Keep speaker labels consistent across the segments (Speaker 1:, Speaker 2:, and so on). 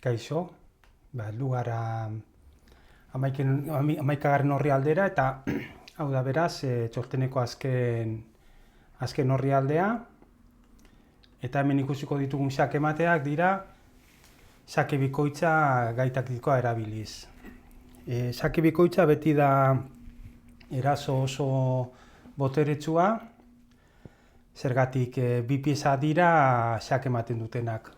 Speaker 1: Kaixo, heldu gara 11. orrialdera eta hau da beraz txorteneko azken orrialdea eta hemen ikusiko ditugun xake mateak dira xake bikoitza gai taktikoa erabiliz. Xake bikoitza beti da eraso oso boteretsua, zergatik bi pieza dira xake ematen dutenak.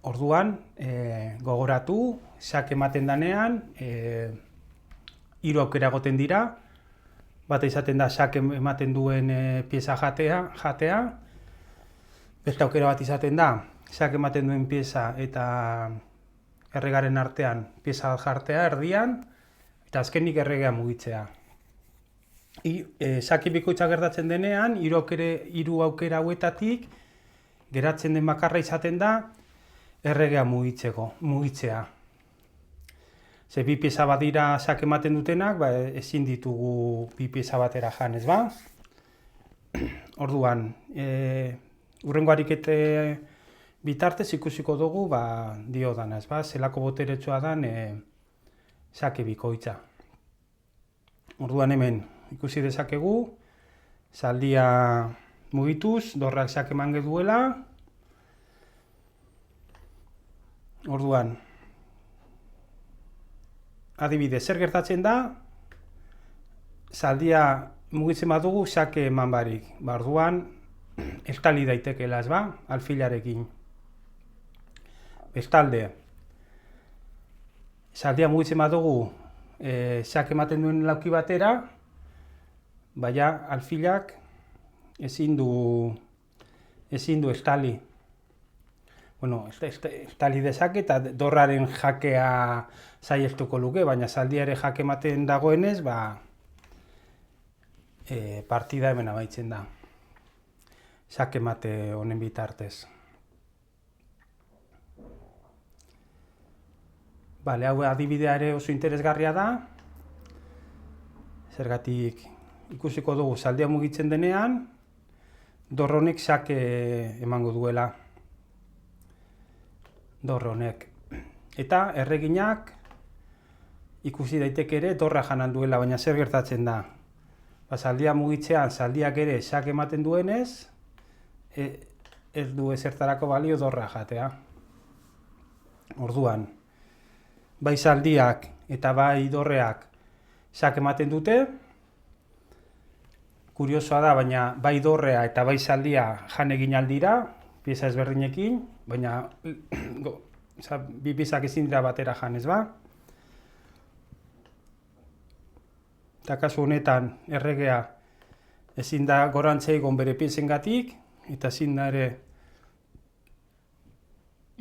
Speaker 1: Orduan, gogoratu, xake ematen danean, 3 aukera egoten dira. Bata izaten da xake ematen duen pieza jatea. Beste aukera bat izaten da, xake ematen duen pieza eta erregaren artean pieza jartea erdian, eta azkenik erregea mugitzea. Xake bikoitza gertatzen denean, 3 aukera hauetatik geratzen den bakarra izaten da erregea mugitzea. Ze bi pieza bat dira xake ematen dutenak, ezin ditugu bi pieza batera jan, ez ba? Orduan, hurrengo arikete bitartez ikusiko dugu diodana, ez ba? Zelako boteretsua dan xake bikoitza. Orduan hemen ikusi dezakegu, zaldia mugituz, dorrak xake eman duela. Orduan, adibidez, zer gertatzen da, zaldia mugitzen badugu xake eman barik. Orduan, estali daitekeela, ez ba, alfilarekin. Bestalde, zaldia mugitzen badugu xake ematen duen lauki batera, baina alfilak ezin du estali. Bueno, estali dezake eta dorraren jakea saihestuko luke, baina zaldia ere jake ematen dagoenez, partida hemen amaitzen da. Xake emate honen bitartez. Hau adibidea ere oso interesgarria da. Zergatik ikusiko dugu zaldia mugitzen denean, dorra honek xake emango duela. Dorra honek. Eta erreginak ikusi daiteke ere dorra janan duela, baina zer gertatzen da? Zaldia mugitzean, zaldiak ere xake ematen duenez, ez du ezertarako balio dorra jatea. Orduan, bai zaldiak eta bai dorreak xake ematen dute. Kuriosoa da, baina bai dorrea eta bai zaldia jan egin aldira, pieza ezberdinekin, baina bi piezak ezin dira batera jan, ez ba? Eta kasu honetan erregea ezin da gorantza egon bere piezengatik, eta ezin da ere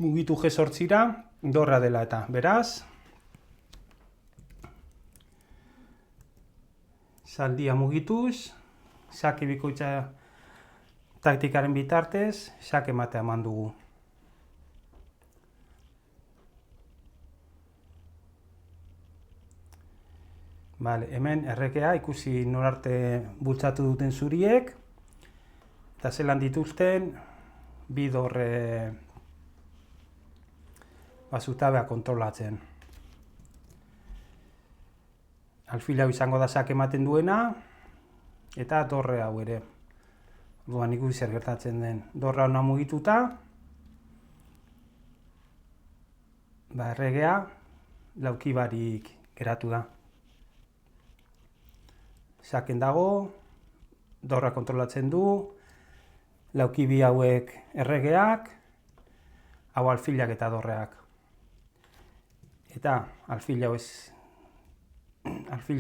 Speaker 1: mugitu G8ra, dorra dela eta. Beraz, zaldia mugituz, xake bikoitza taktikaren bitartez, xake ematea eman dugu. Hemen erregea ikusi norarte bultzatu duten zuriek, eta zelan dituzten bi dorre zutabea kontrolatzen. Alfil hau izango da xake ematen duena, eta dorre hau ere. Orduan ikusi zer gertatzen den. Dorra hona mugituta, erregea lauki barik geratu da. Xaken dago, dorra kontrolatzen du, lauki bi hauek erregeak, hau alfilak eta dorreak. Eta alfil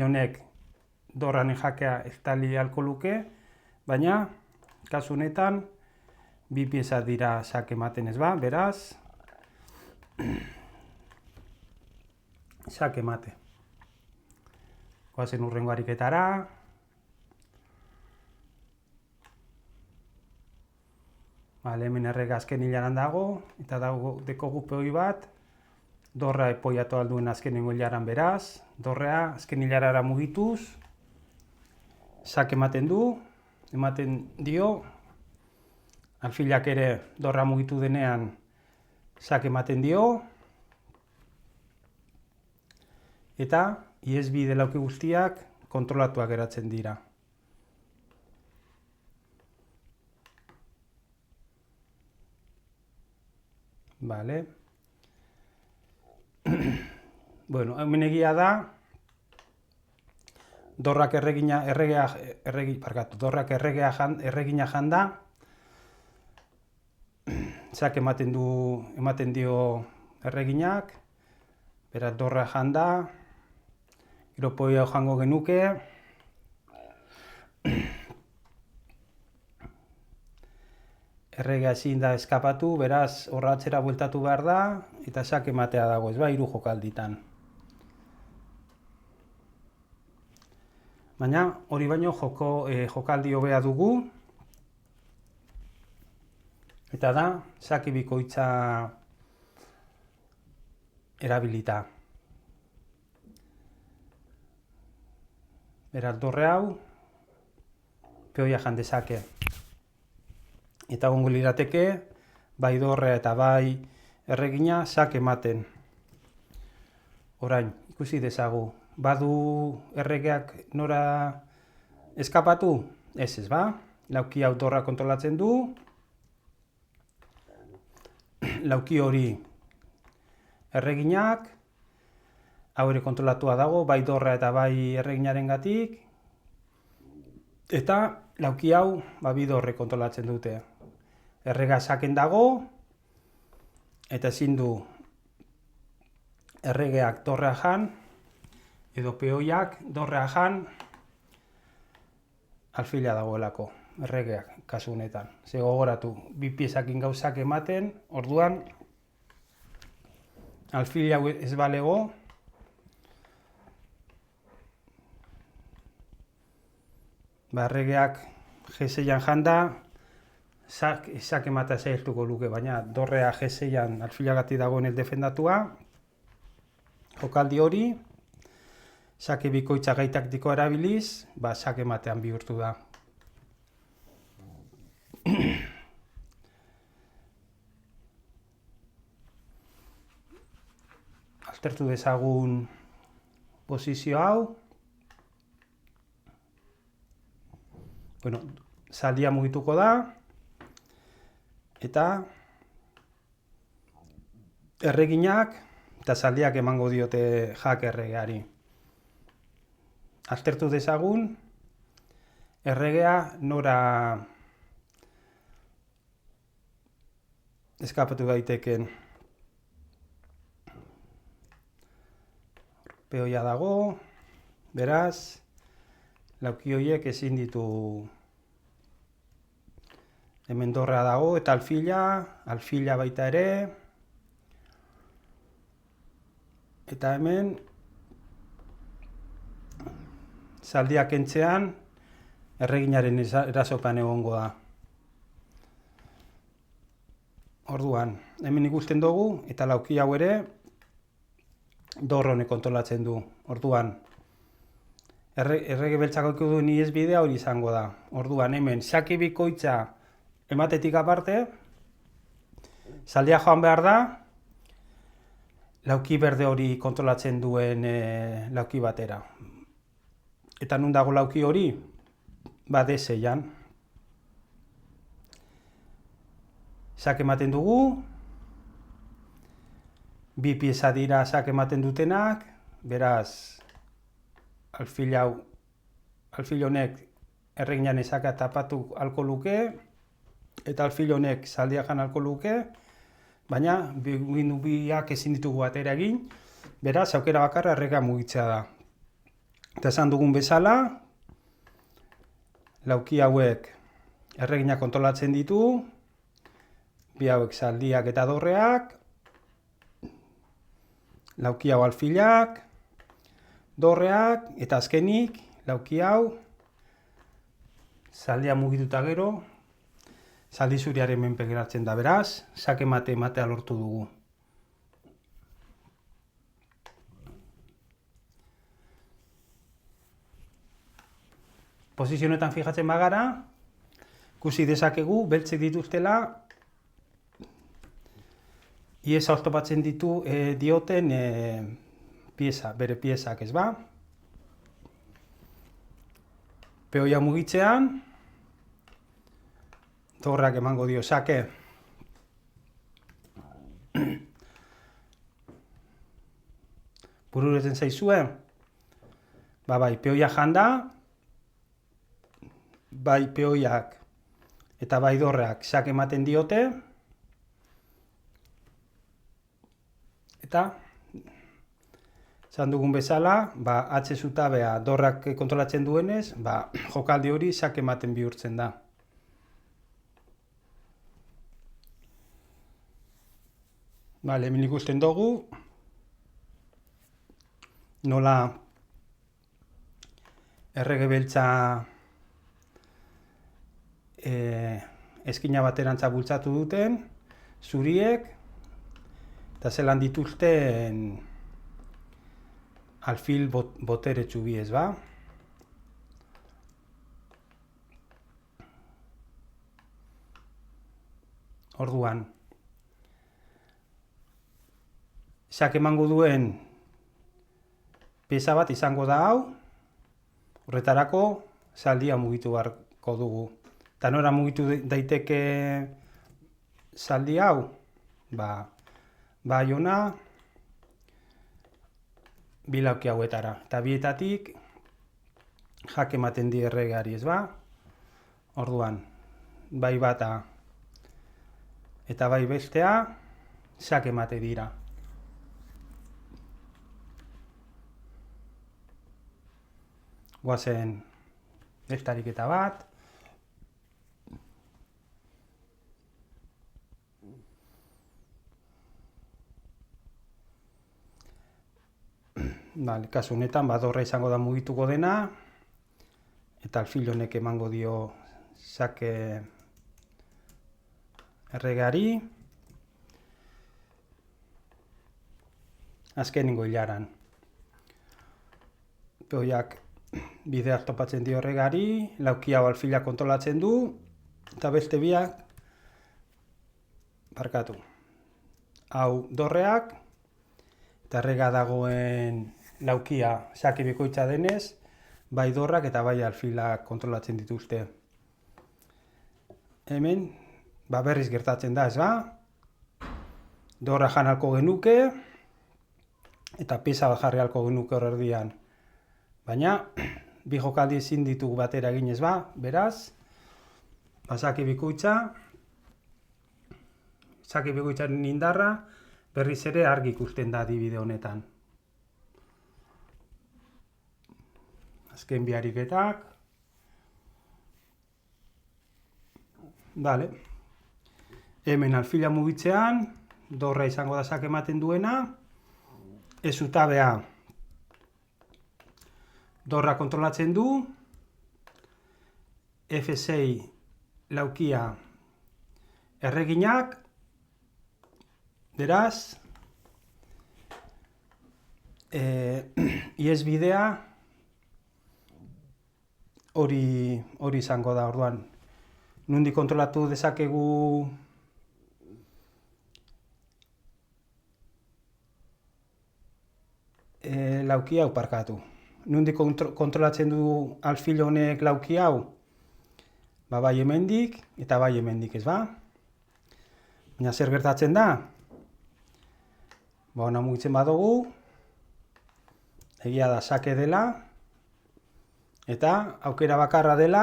Speaker 1: honek dorranen jakea estali ahalko luke, baina kasu honetan bi pieza dira xake ematen, ez ba? Beraz, xake emate. Goazen hurrengo ariketara. Hemen errega azken hilaran dago, eta dekogu peoi bat, dorra epoiatu alduen azkenengo hilaran beraz, dorrea azken hilarara mugituz, xake ematen dio, alfilak ere dorra mugitu denean sak ematen dio, eta ihesbide lauki guztiak kontrolatuak geratzen dira. Vale. Bueno, hemen egia da, dorrak erregina janda, sak ematen dio erreginak, beraz dorra janda, gero poia jango genuke, erregea ezin da eskapatu, beraz horra atzera bueltatu behar da, eta sak ematea dago, ez ba, 3 jokalditan. Baina hori baino jokaldi hobea dugu, eta da saki bikoitza erabilita. Beraz dorre hau, peoia jan dezake. Eta egongo lirateke, bai dorrea eta bai erregina sak ematen. Orain, ikusi dezagu, badu erregeak nora eskapatu? Ez ba? Lauki hau dorra kontrolatzen du. Lauki hori erreginak, hau ere kontrolatua dago, bai dorra eta bai erreginarengatik. Eta lauki hau bi dorre kontrolatzen dute. Errega saken dago, eta ezin du erregeak dorrea jan, edo peoiak dorrea jan, alfila dagoelako, erregeak kasu honetan. Ze gogoratu, bi piezakin gauzak ematen, orduan, alfila ez balego, erregeak G6an janda, sak ematea zailtuko luke, baina dorrea G6an alfilagatik dagoen defendatua, jokaldi hori, sake bikoitza gai taktikoa erabiliz, sak ematean bihurtu da. Aztertu dezagun posizio hau. Bueno, zaldia mugituko da, eta erreginak eta zaldiak emango diote jak erregeari. Aztertu dezagun, erregea nora eskapatu daiteken. Peoia dago, beraz, lauki horiek ezin ditu. Hemen dorrea dago eta alfila baita ere. Eta hemen zaldiak entzean erreginaren erasopan egongo da. Orduan, hemen ikusten dugu eta lauki hau ere dorre honek kontrolatzen du. Orduan, errege beltzako duen ihesbidea hori izango da. Orduan, hemen saki bikoitza ematetik aparte, zaldia joan behar da, lauki berde hori kontrolatzen duen lauki batera. Eta nun dago lauki hori? D6an. Sak ematen dugu, bi pieza dira sak ematen dutenak, beraz, alfil honek erreginan esaka tapatu halko luke, eta alfil honek zaldia jan halko luke, baina biak ezin ditugu atera egin, beraz, aukera bakarra errega mugitzea da. Eta esan dugun bezala, lauki hauek erregina kontrolatzen ditu, bi hauek zaldiak eta dorreak, lauki hau alfilak, dorreak, eta azkenik, lauki hau, zaldia mugituta gero, zaldi zuriaren menpe geratzen da, beraz, sak ematea lortu dugu. Posizionetan fijatzen bagara, ikusi dezakegu, beltzek dituztela, iesa oztopatzen dioten bere piezak, ez ba? Peoia mugitzean, dorrak emango dio sake. Bururetzen zaizue? Bai, peoia janda, bai peoiak eta bai dorrak sake ematen diote, eta esan dugun bezala, H zutabea dorrak kontrolatzen duenez, jokaldi hori sake ematen bihurtzen da. Hemen ikusten dugu, nola errege beltza eskina baterantza bultzatu duten, zuriek, eta zelan dituzten alfil boteretsu bi, ez ba? Orduan, sake emango duen pieza bat izango da hau, horretarako zaldia mugitu beharko dugu. Eta nora mugitu daiteke zaldi hau? Bai ona, bi lauki hauetara. Eta bietatik jake ematen die erregeari, ez ba? Orduan, bai bata eta bai bestea sake emate dira. Guazen estariketa bat. Kasu honetan, dorra izango da mugituko dena, eta alfil honek emango dio sake erregeari. Azkenengo hilaran. Peoiak bideak topatzen dio erregari, lauki hau alfila kontrolatzen du, eta beste biak, hau dorreak, eta errega dagoen laukia sake bikoitza denez, bai dorrak eta bai alfilak kontrolatzen dituzte. Hemen, berriz gertatzen da, ez ba? Dorra jan halko genuke, eta pieza bat jarri halko genuke hor erdian. Baina, bi jokaldi ezin ditugu batera egin, ez ba? Beraz, sake bikoitzaren indarra, berriz ere argi ikusten da adibide honetan. Azken bi ariketak. Hemen alfila mugitzean, dorra izango da sake ematen duena, ez zutabea dorra kontrolatzen du, F6 laukia erreginak, beraz, ihes-bidea hori izango da, orduan. Nondik kontrolatu dezakegu lauki hau parkatu. Nondik kontrolatzen du alfil honek lauki hau? Bai hemendik eta bai hemendik, ez ba? Baina zer gertatzen da? Hona mugitzen badugu, egia da sake dela, eta aukera bakarra dela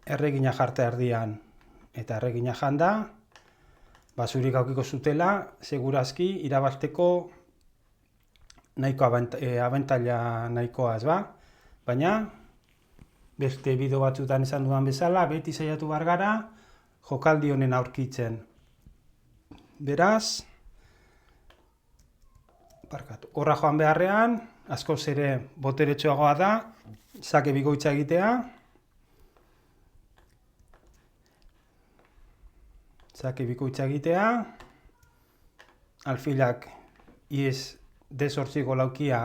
Speaker 1: erregina jartea erdian. Eta erregina janda, zurik aukiko zutela, segurazki irabazteko abentaila nahikoa, ez ba? Baina, beste bideo batzutan esan dudan bezala, beti saiatu behar gara jokaldi honen aurkitzen. Beraz, horra joan beharrean, askoz ere boteretsuagoa da, sake bikoitza egitea. Sake bikoitza egitea, alfilak ihes D8ko laukia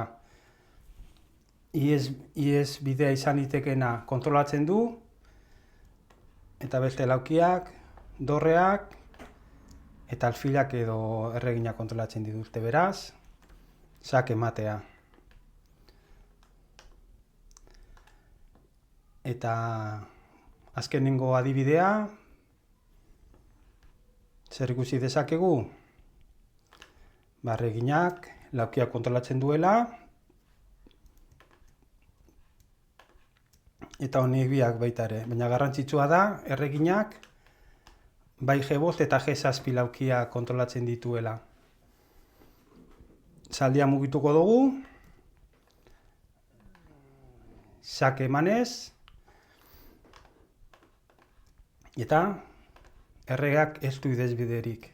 Speaker 1: ihes bidea izan litekena kontrolatzen du, eta beste laukiak dorreak eta alfilak edo erregina kontrolatzen dituzte, beraz, xake matea. Eta azkenengo adibidea, zer ikusi dezakegu? Erreginak laukia kontrolatzen duela, eta honek biak baita ere. Baina garrantzitsua da, erreginak bai G5 eta G7 laukia kontrolatzen dituela. Zaldia mugituko dugu, xake emanez, eta erregak ez du idezbiderik.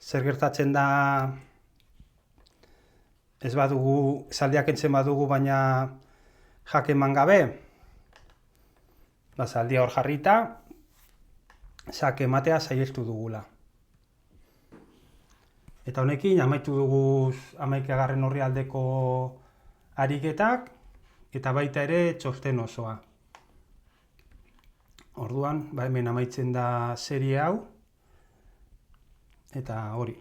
Speaker 1: Zer gertatzen da, ez badugu, zaldiak entzen badugu, baina jake eman gabe, zaldia hor jarrita, xake ematea saihestu dugula. Eta honekin amaitu dugu 11. orrialdeko ariketak, eta baita ere txosten osoa. Orduan, hemen amaitzen da serie hau, eta hori.